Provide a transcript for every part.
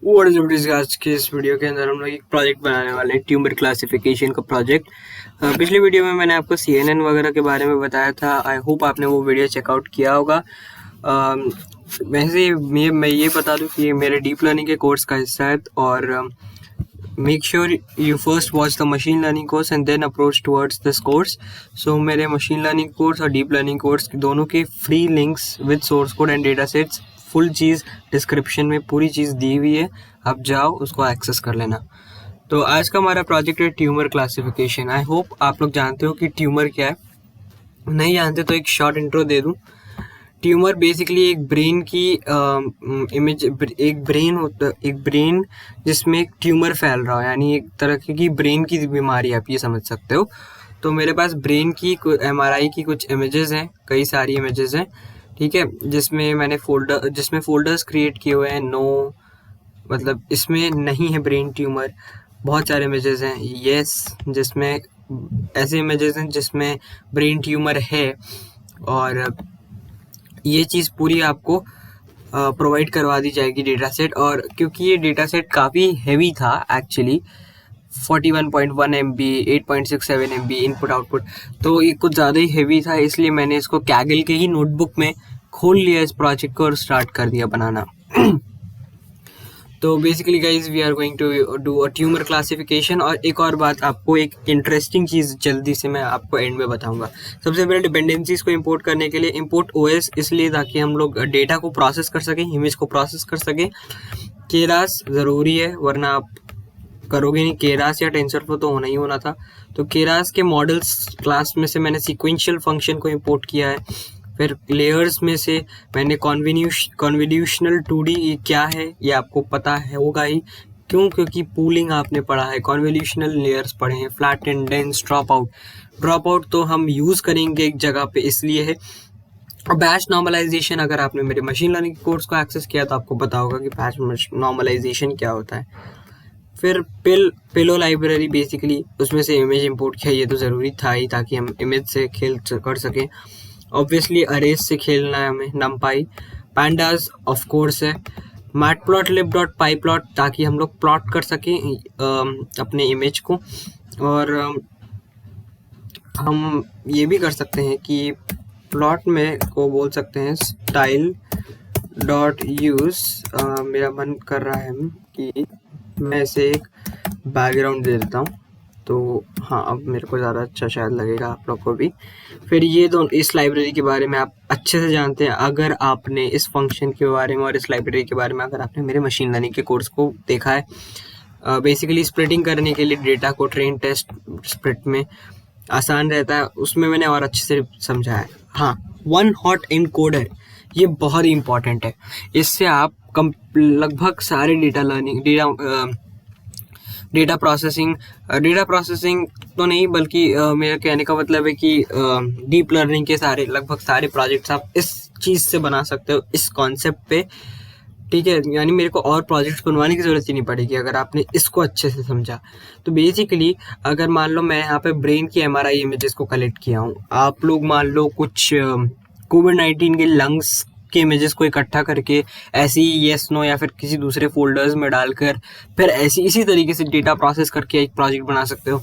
आज के इस वीडियो के अंदर हम लोग एक प्रोजेक्ट बनाने वाले हैं, ट्यूमर क्लासिफिकेशन का प्रोजेक्ट। पिछली वीडियो में मैंने आपको CNN वगैरह के बारे में बताया था। आई होप आपने वो वीडियो चेकआउट किया होगा। वैसे मैं ये बता दूं कि ये मेरे डीप लर्निंग के कोर्स का हिस्सा है और make sure you first watch the machine learning course and then approach towards this course. So मेरे मशीन लर्निंग कोर्स और डीप लर्निंग कोर्स दोनों के free links with source code and data sets, full चीज़ description में पूरी चीज़ दी हुई है, आप जाओ उसको एक्सेस कर लेना। तो आज का हमारा प्रोजेक्ट है ट्यूमर क्लासिफिकेशन। आई होप आप लोग जानते हो कि ट्यूमर क्या है। नहीं जानते तो एक शॉर्ट इंट्रो दे दूं। ट्यूमर बेसिकली एक ब्रेन की इमेज, एक ब्रेन जिसमें एक ट्यूमर फैल रहा हो, यानी एक तरह की ब्रेन की बीमारी, आप ये समझ सकते हो। तो मेरे पास ब्रेन की MRI की कुछ इमेजेस हैं, कई सारी इमेजेस हैं, ठीक है, जिसमें मैंने फोल्डर्स क्रिएट किए हुए हैं। मतलब इसमें नहीं है ब्रेन ट्यूमर। बहुत सारे इमेजेस हैं जिसमें ऐसे इमेजेस हैं जिसमें ब्रेन ट्यूमर है, और ये चीज़ पूरी आपको प्रोवाइड करवा दी जाएगी डेटा सेट। और क्योंकि ये डेटा सेट काफ़ी हैवी था actually, 41.1 MB, 8.67 MB input output, तो ये कुछ ज़्यादा ही हैवी था, इसलिए मैंने इसको कैगल के ही नोटबुक में खोल लिया इस प्रोजेक्ट को और स्टार्ट कर दिया बनाना। तो basically guys we are going to do a tumour classification. और एक और बात, आपको एक इंटरेस्टिंग चीज़ जल्दी से मैं आपको एंड में बताऊंगा। सबसे पहले डिपेंडेंसीज को इंपोर्ट करने के लिए इंपोर्ट OS, इसलिए ताकि हम लोग डेटा को प्रोसेस कर सकें, इमेज को प्रोसेस कर सकें। केरास ज़रूरी है, वरना आप करोगे नहीं। केरास या टेंसरफ्लो तो होना ही होना था। तो केरास के मॉडल्स क्लास में से मैंने सीक्वेंशियल फंक्शन को इंपोर्ट किया है। फिर लेयर्स में से मैंने कॉन्वोल्यूशनल 2D क्या है ये आपको पता है होगा ही, क्योंकि पूलिंग आपने पढ़ा है, कॉन्वोल्यूशनल लेयर्स पढ़े हैं, flat and dense, drop out तो हम यूज़ करेंगे एक जगह पे, इसलिए है। और बैच नॉर्मलाइजेशन, अगर आपने मेरे मशीन लर्निंग कोर्स को एक्सेस किया तो आपको पता होगा कि बैच नॉर्मलाइजेशन क्या होता है। फिर पिलो लाइब्रेरी, बेसिकली उसमें से इमेज इंपोर्ट किया, ये तो ज़रूरी था ही ताकि हम इमेज से खेल कर सकें। ऑब्वियसली अरेज से खेलना है हमें, नमपाई। पैंडास ऑफ कोर्स है। मैटप्लॉटलिब.pyplot, ताकि हम लोग प्लॉट कर सकें अपने इमेज को। और हम ये भी कर सकते हैं कि प्लॉट में को बोल सकते हैं style.use। मेरा मन कर रहा है कि मैं इसे एक बैकग्राउंड दे देता हूँ, तो हाँ अब मेरे को ज़्यादा अच्छा शायद लगेगा आप लोग को भी। फिर इस लाइब्रेरी के बारे में आप अच्छे से जानते हैं अगर आपने इस फंक्शन के बारे में और इस लाइब्रेरी के बारे में अगर आपने मेरे मशीन लर्निंग के कोर्स को देखा है। बेसिकली स्प्लिटिंग करने के लिए डेटा को ट्रेन टेस्ट स्प्लिट में आसान रहता है, उसमें मैंने और अच्छे से समझा है। हाँ, वन हॉट एनकोडर, ये बहुत ही इंपॉर्टेंट है। इससे आप लगभग सारे डेटा प्रोसेसिंग तो नहीं, बल्कि मेरा कहने का मतलब है कि डीप लर्निंग के लगभग सारे प्रोजेक्ट्स आप इस चीज़ से बना सकते हो, इस कॉन्सेप्ट पे, ठीक है। यानी मेरे को और प्रोजेक्ट्स बनवाने की ज़रूरत ही नहीं पड़ेगी अगर आपने इसको अच्छे से समझा। तो बेसिकली अगर मान लो मैं यहाँ पे ब्रेन की MRI इमेजेस को कलेक्ट किया हूँ, आप लोग मान लो कुछ कोविड-19 के लंग्स के इमेजेस को इकट्ठा करके ऐसे ही येस नो या फिर किसी दूसरे फोल्डर्स में डालकर फिर इसी तरीके से डेटा प्रोसेस करके एक प्रोजेक्ट बना सकते हो।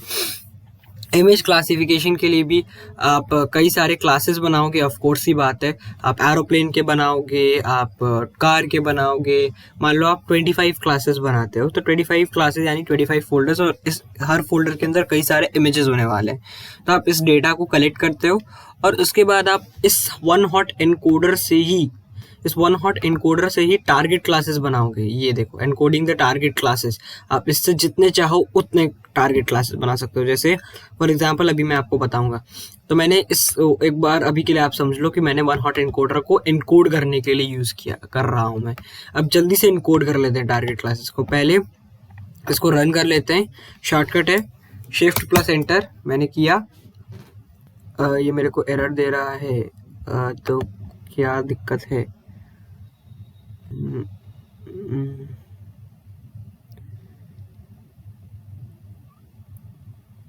इमेज क्लासिफिकेशन के लिए भी आप कई सारे क्लासेस बनाओगे, ऑफ कोर्स ही बात है। आप एरोप्लेन के बनाओगे, आप कार के बनाओगे। मान लो आप 25 क्लासेस बनाते हो, तो 25 क्लासेस यानी 25 फोल्डर्स, और इस हर फोल्डर के अंदर कई सारे इमेजेस होने वाले हैं। तो आप इस डेटा को कलेक्ट करते हो और उसके बाद आप इस वन हॉट एनकोडर से ही टारगेट क्लासेस बनाओगे। ये देखो, एनकोडिंग द टारगेट क्लासेस, आप इससे जितने चाहो उतने टारगेट क्लासेस बना सकते हो। जैसे फॉर एग्जांपल अभी मैं आपको बताऊंगा, तो मैंने एक बार अभी के लिए आप समझ लो कि मैंने वन हॉट एनकोडर को एनकोड करने के लिए यूज़ कर रहा हूँ मैं। अब जल्दी से एनकोड कर लेते हैं टारगेट क्लासेस को। पहले इसको रन कर लेते हैं, शॉर्टकट है Shift+Enter। मैंने किया, ये मेरे को एरर दे रहा है, तो क्या दिक्कत है?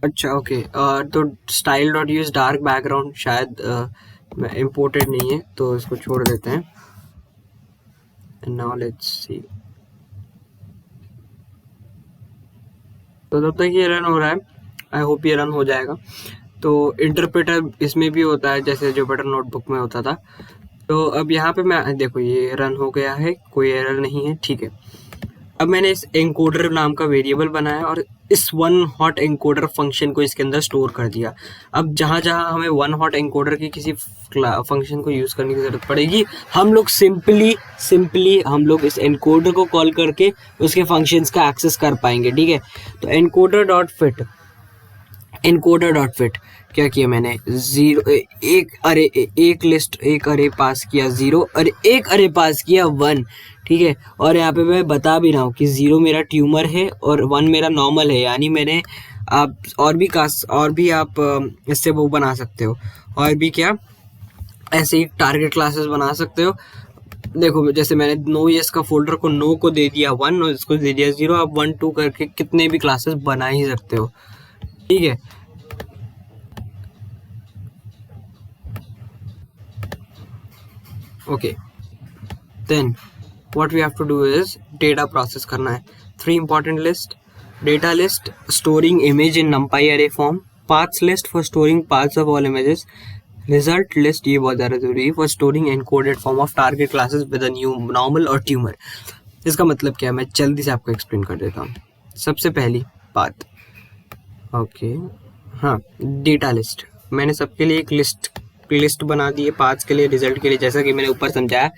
अच्छा ओके। तो style.use डार्क बैकग्राउंड शायद इम्पोर्टेड नहीं है, तो इसको छोड़ देते हैं। Now let's see. तो तब तक ये रन हो रहा है, आई होप ये रन हो जाएगा। तो इंटरप्रेटर इसमें भी होता है जैसे जुपिटर नोटबुक में होता था। तो अब यहाँ पे मैं देखो ये रन हो गया है, कोई एरर नहीं है, ठीक है। अब मैंने इस एनकोडर नाम का वेरिएबल बनाया और इस वन हॉट एनकोडर फंक्शन को इसके अंदर स्टोर कर दिया। अब जहाँ जहाँ हमें वन हॉट एनकोडर की किसी फंक्शन को यूज़ करने की ज़रूरत पड़ेगी, हम लोग सिंपली हम लोग इस एनकोडर को कॉल करके उसके फंक्शंस का एक्सेस कर पाएंगे, ठीक है। तो एनकोडर डॉट फिट क्या किया मैंने, एक अरे पास किया 0 और एक अरे पास किया 1, ठीक है। और यहाँ पे मैं बता भी रहा हूँ कि 0 मेरा ट्यूमर है और 1 मेरा नॉर्मल है, यानी मैंने आप और भी आप इससे वो बना सकते हो, और भी क्या ऐसे ही टारगेट क्लासेस बना सकते हो। देखो जैसे मैंने नो यस का फोल्डर को नो को दे दिया 1 और इसको दे दिया 0, आप 1 2 करके कितने भी क्लासेस बना ही सकते हो, ठीक है। Okay, then what we have to do is data process करना है। 3 important list: data list storing image in numpy array form, paths list for storing paths of all images, result list ये बहुत ज़्यादा जरूरी है for storing encoded form of target classes with a new normal और tumor। इसका मतलब क्या है मैं जल्दी से आपको एक्सप्लेन कर देता हूँ। सबसे पहली बात, ओके हाँ, डेटा लिस्ट मैंने सबके लिए एक लिस्ट बना दी है, पाथ्स के लिए, रिजल्ट के लिए, जैसा कि मैंने ऊपर समझाया।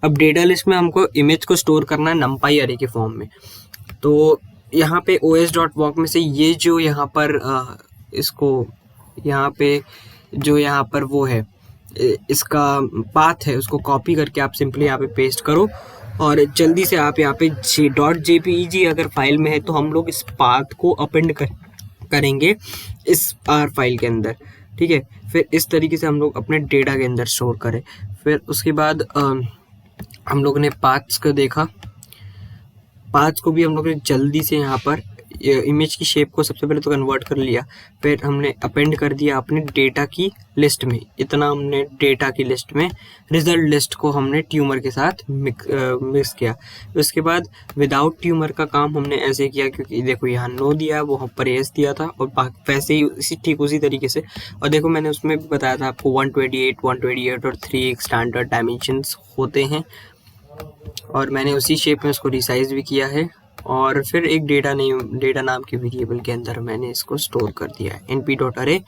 अब डेटा लिस्ट में हमको इमेज को स्टोर करना है नंपाई अरे के फॉर्म में। तो यहाँ पे os.walk में से ये जो यहाँ पर इसको यहाँ पे जो यहाँ पर वो है इसका पाथ है, उसको कॉपी करके आप सिंपली यहाँ पे पेस्ट करो और जल्दी से आप यहाँ पे .jpeg अगर फाइल में है तो हम लोग इस पाथ को अपेंड करेंगे इस आर फाइल के अंदर, ठीक है। फिर इस तरीके से हम लोग अपने डेटा के अंदर स्टोर करें। फिर उसके बाद हम लोग ने पाथ्स को देखा, पाथ्स को भी हम लोग ने जल्दी से यहाँ पर इमेज की शेप को सबसे पहले तो कन्वर्ट कर लिया, फिर हमने अपेंड कर दिया अपने डेटा की लिस्ट में। इतना हमने डेटा की लिस्ट में, रिजल्ट लिस्ट को हमने ट्यूमर के साथ मिक्स किया। उसके बाद विदाउट ट्यूमर का काम हमने ऐसे किया, क्योंकि देखो यहाँ नो दिया, वो पर एस दिया था, और वैसे ही ठीक उसी तरीके से। और देखो मैंने उसमें भी बताया था आपको 128 और 3 स्टैंडर्ड डायमेंशंस होते हैं, और मैंने उसी शेप में उसको रिसाइज भी किया है। और फिर एक डेटा नाम के वेरिएबल के अंदर मैंने इसको स्टोर कर दिया है np.array।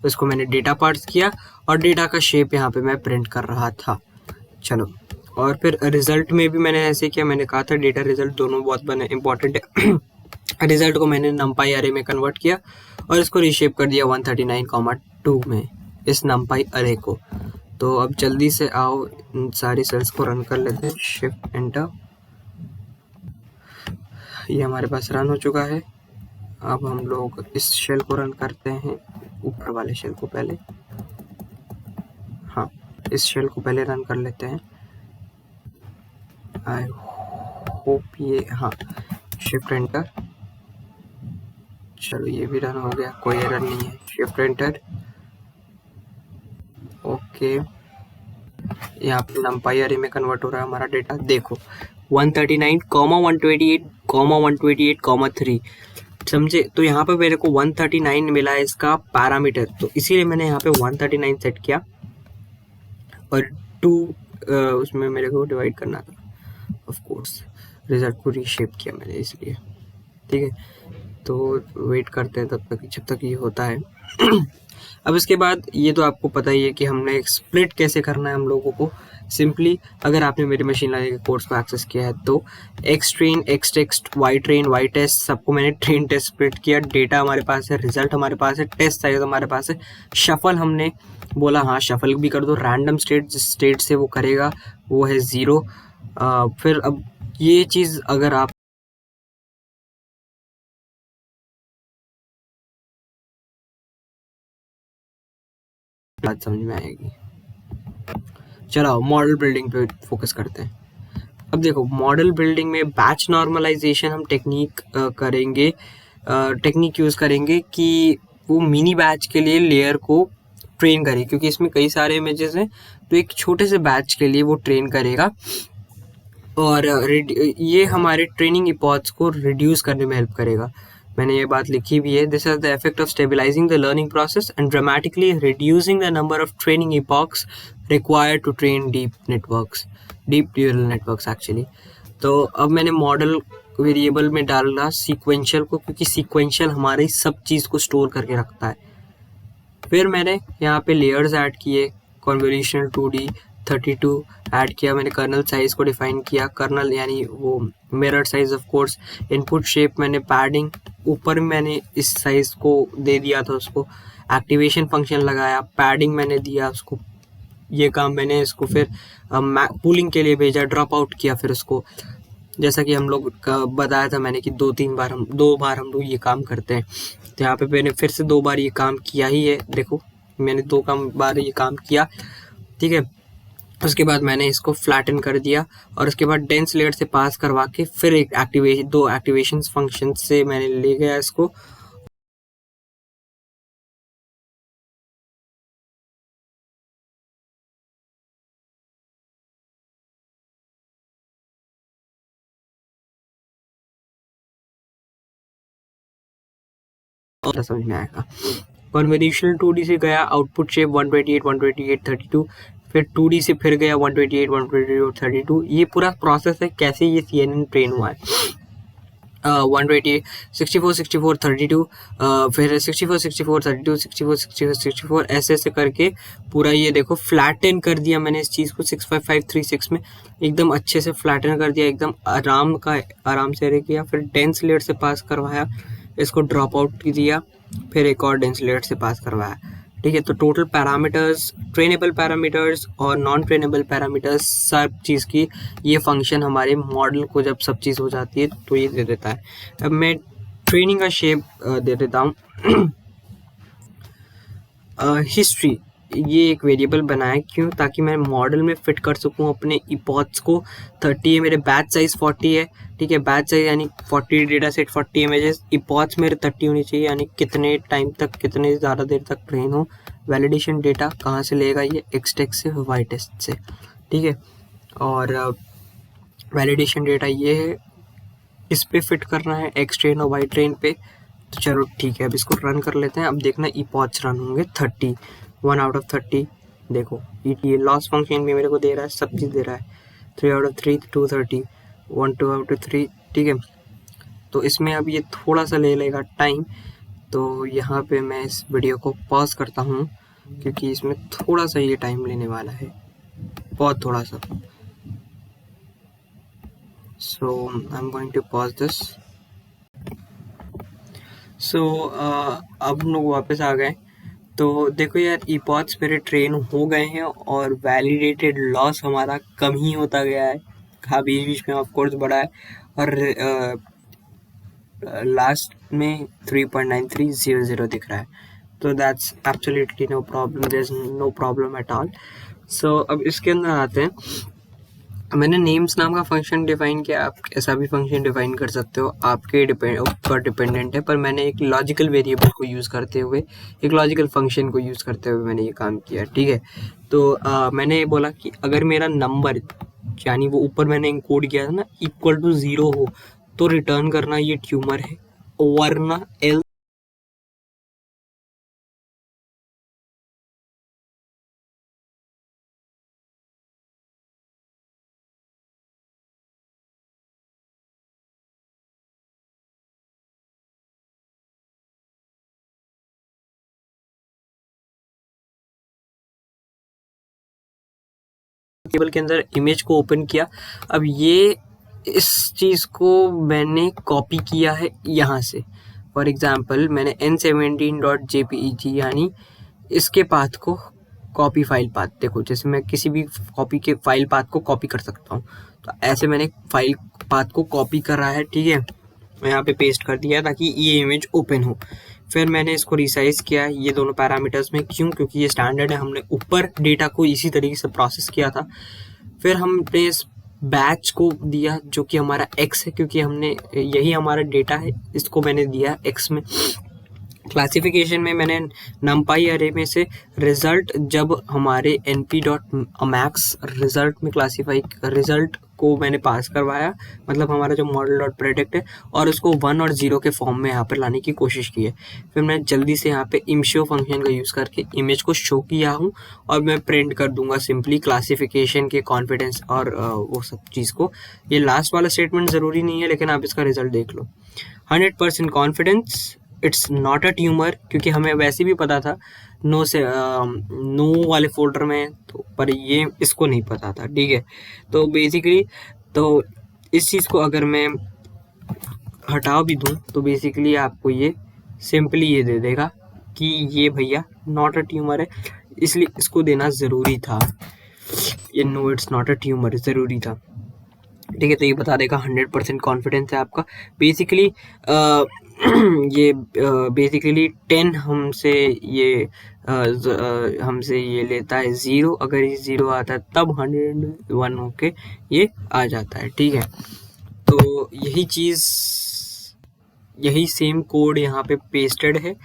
उसको मैंने डेटा पार्ट्स किया और डेटा का शेप यहाँ पे मैं प्रिंट कर रहा था। चलो, और फिर रिजल्ट में भी मैंने ऐसे किया, मैंने कहा था डेटा रिजल्ट दोनों बहुत बने इंपॉर्टेंट है। रिजल्ट को मैंने numpy array में कन्वर्ट किया और इसको रीशेप कर दिया 139,2 में, इस numpy array को। तो अब जल्दी से आओ इन सारी सेल्स को रन कर लेते हैं, शिफ्ट एंटर। ये हमारे पास रन हो चुका है। अब हम लोग इस शेल को रन करते हैं, ऊपर वाले शेल को पहले, हाँ इस शेल को पहले रन कर लेते हैं। आई होप ये, हाँ शिफ्ट एंटर। चलो ये भी रन हो गया, कोई एरर नहीं है, शिफ्ट एंटर। ओके, यहाँ पे numpy array में कन्वर्ट हो रहा है हमारा डेटा। देखो 139, 128, 3 समझे। तो यहाँ पे मेरे को 139 मिला है इसका पैरामीटर, तो इसीलिए मैंने यहाँ पे 139 सेट किया और 2 उसमें मेरे को डिवाइड करना था, ऑफ कोर्स रिजल्ट को रीशेप किया मैंने इसलिए, ठीक है। तो वेट करते हैं तब तक जब तक ये होता है। अब इसके बाद ये तो आपको पता ही है कि हमने एक स्प्लिट कैसे करना है हम लोगों को। सिंपली अगर आपने मेरे मशीन लर्निंग के कोर्स को एक्सेस किया है तो X train, X test, Y train, Y test सबको मैंने ट्रेन टेस्ट स्प्लिट किया। डेटा हमारे पास है, रिजल्ट हमारे पास है, टेस्ट साइज हमारे पास है। शफल हमने बोला हाँ शफल भी कर दो, रैंडम स्टेट जिस स्टेट से वो करेगा वो है 0। फिर अब ये चीज़ अगर आप बात समझ में आएगी। चलो मॉडल बिल्डिंग पे फोकस करते हैं। अब देखो मॉडल बिल्डिंग में बैच नॉर्मलाइजेशन हम टेक्निक यूज़ करेंगे कि वो मिनी बैच के लिए लेयर को ट्रेन करे, क्योंकि इसमें कई सारे इमेजेस हैं, तो एक छोटे से बैच के लिए वो ट्रेन करेगा और ये हमारे ट्रेनिंग इपॉड्स को रिड्यूस करने में हेल्प करेगा। मैंने ये बात लिखी भी है. This has the effect of stabilising the learning process and dramatically reducing the number of training epochs required to train deep neural networks actually. तो अब मैंने मॉडल वेरिएबल में डाला सीक्वेंशियल को, क्योंकि सीक्वेंशियल हमारी सब चीज़ को स्टोर करके रखता है. फिर मैंने यहाँ पे लेयर्स ऐड किए, कॉन्वोल्यूशनल 2D 32 ऐड किया. मैंने कर्नल साइज को डिफाइन किया, कर्नल यानी वो mirror size of course. Input shape मैंने पैडिंग ऊपर मैंने इस साइज को दे दिया था उसको. एक्टिवेशन फंक्शन लगाया, पैडिंग मैंने दिया उसको. ये काम मैंने इसको फिर पूलिंग के लिए भेजा, ड्रॉप आउट किया फिर उसको. जैसा कि हम लोग बताया था मैंने कि दो बार हम लोग ये काम करते हैं. तो यहाँ पे मैंने फिर से 2 बार ये काम किया ही है. देखो मैंने 2 बार ये काम किया, ठीक है. उसके बाद मैंने इसको फ्लैटन कर दिया और उसके बाद डेंस लेयर से पास करवा के फिर एक एक्टिवेशन 2 एक्टिवेशन फंक्शन से मैंने ले गया इसको. और समझ में आएगा. कन्वोल्यूशनल 2D से गया, आउटपुट शेप 128 32. फिर 2D से फिर गया 128 32. ये पूरा प्रोसेस है कैसे ये CNN ट्रेन हुआ है. 128 64 64 32, फिर 64 64 32 64 64 64 ऐसे करके पूरा ये देखो फ्लैटन कर दिया मैंने इस चीज़ को 65536 में. एकदम अच्छे से फ्लैटन कर दिया, एकदम आराम से अरे किया. फिर डेंस लेयर से पास करवाया, इसको ड्रॉप आउट दिया, फिर एक और डेंस लेयर से पास करवाया, ठीक है. तो टोटल पैरामीटर्स, ट्रेनेबल पैरामीटर्स और नॉन ट्रेनेबल पैरामीटर्स, सब चीज़ की ये फंक्शन हमारे मॉडल को जब सब चीज़ हो जाती है तो ये दे देता है. अब मैं ट्रेनिंग का शेप दे देता हूँ. हिस्ट्री ये एक वेरिएबल बनाया, क्यों? ताकि मैं मॉडल में फिट कर सकूं अपने इपॉथ्स को. 30 है, मेरे बैच साइज 40 है, ठीक है. बैच साइज यानी 40 डेटा सेट 40 इमेजेस. इपॉथ्स मेरे 30 होनी चाहिए, यानी कितने टाइम तक, कितने ज़्यादा देर तक ट्रेन हो. वैलिडेशन डेटा कहाँ से लेगा ये? एक्सटेक्स से, वाई टेस्ट से, ठीक है. और वैलिडेशन डेटा ये है, इस पे फिट करना है, एक्स ट्रेन और वाई ट्रेन पे. तो चलो ठीक है, अब इसको रन कर लेते हैं. अब देखना इपॉथ्स रन होंगे 30, 1 out of 30. देखो ये लॉस फंक्शन भी मेरे को दे रहा है, सब चीज़ दे रहा है. 3 out of 3 230, 1 2 out of 3, ठीक है. तो इसमें अब ये थोड़ा सा ले लेगा टाइम, तो यहाँ पे मैं इस वीडियो को पॉज करता हूँ, क्योंकि इसमें थोड़ा सा ये टाइम लेने वाला है, बहुत थोड़ा सा. So I am going to pause this. So अब हम लोग वापस आ गए. तो देखो यार, इपॉथ्स मेरे ट्रेन हो गए हैं और वैलिडेटेड लॉस हमारा कम ही होता गया है. हाँ, बीच बीच में ऑफकोर्स बढ़ा है, और लास्ट में 3.9300 दिख रहा है. तो that's absolutely no problem, there is no problem at all. So अब इसके अंदर आते हैं. मैंने नेम्स नाम का फंक्शन डिफाइन किया. आप ऐसा भी फंक्शन डिफाइन कर सकते हो, आपके ऊपर डिपेंडेंट है. पर मैंने एक लॉजिकल वेरिएबल को यूज़ करते हुए, एक लॉजिकल फंक्शन को यूज़ करते हुए मैंने ये काम किया, ठीक है. तो मैंने ये बोला कि अगर मेरा नंबर, यानी वो ऊपर मैंने इंकोड किया था ना, इक्वल टू 0 हो तो रिटर्न करना ये ट्यूमर है, वरना एल टेबल के अंदर इमेज को ओपन किया. अब ये इस चीज़ को मैंने कॉपी किया है यहाँ से. फॉर एग्जांपल मैंने n17.jpeg यानी इसके पाथ को कॉपी फाइल पाथ, देखो जैसे मैं किसी भी कॉपी के फाइल पाथ को कॉपी कर सकता हूँ, तो ऐसे मैंने फाइल पाथ को कॉपी करा है, ठीक है. यहाँ पे पेस्ट कर दिया ताकि ये इमेज ओपन हो. फिर मैंने इसको रिसाइज किया ये दोनों पैरामीटर्स में, क्यों? क्योंकि ये स्टैंडर्ड है, हमने ऊपर डेटा को इसी तरीके से प्रोसेस किया था. फिर हमने इस बैच को दिया जो कि हमारा x है, क्योंकि हमने यही हमारा डेटा है, इसको मैंने दिया x में. क्लासिफिकेशन में मैंने numpy अरे में से रिजल्ट, जब हमारे np.max रिजल्ट में रिजल्ट को मैंने पास करवाया, मतलब हमारा जो मॉडल डॉट प्रेडिक्ट है, और उसको 1 और 0 के फॉर्म में यहाँ पर लाने की कोशिश की है। फिर मैं जल्दी से यहाँ पे इमशो फंक्शन का यूज़ करके इमेज को शो किया हूँ और मैं प्रिंट कर दूंगा सिंपली क्लासिफिकेशन के कॉन्फिडेंस और वो सब चीज़ को। ये लास्ट वाला स्टेटमेंट ज़रूरी नहीं है, लेकिन आप इसका रिजल्ट देख लो। 100% confidence, it's not a tumour, क्योंकि हमें वैसे भी पता था नो से नो वाले फोल्डर में, तो पर ये इसको नहीं पता था, ठीक है। तो बेसिकली तो इस चीज़ को अगर मैं हटा भी दूं तो बेसिकली आपको ये सिंपली ये दे देगा कि ये भैया नॉट अ ट्यूमर है, इसलिए इसको देना ज़रूरी था, ये no it's not a tumour ज़रूरी था, ठीक है। तो ये बता देगा 100% कॉन्फिडेंस है आपका। बेसिकली ये बेसिकली 10 हमसे ये लेता है 0, अगर ये 0 आता है तब 101 होके ये आ जाता है, ठीक है। तो यही सेम कोड यहाँ पे पेस्टेड है,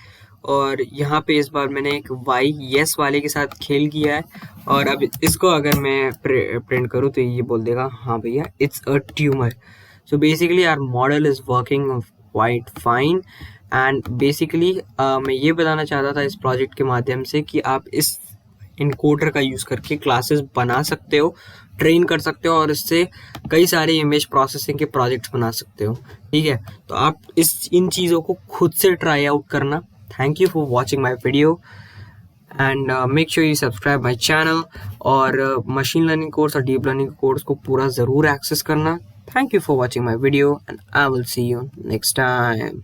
और यहाँ पे इस बार मैंने एक वाई येस वाले के साथ खेल किया है, और अब इसको अगर मैं प्रिंट करूँ तो ये बोल देगा हाँ भैया it's a tumour. So basically our model is working quite fine, and basically मैं ये बताना चाहता था इस प्रोजेक्ट के माध्यम से कि आप इस इनकोडर का यूज़ करके क्लासेस बना सकते हो, ट्रेन कर सकते हो, और इससे कई सारे इमेज प्रोसेसिंग के प्रोजेक्ट्स बना सकते हो, ठीक है। तो आप इन चीज़ों को खुद से ट्राई आउट करना। Thank you for watching my video, and make sure you subscribe my channel, और मशीन लर्निंग कोर्स और डीप लर्निंग कोर्स को पूरा ज़रूर एक्सेस करना। Thank you for watching my video, and I will see you next time.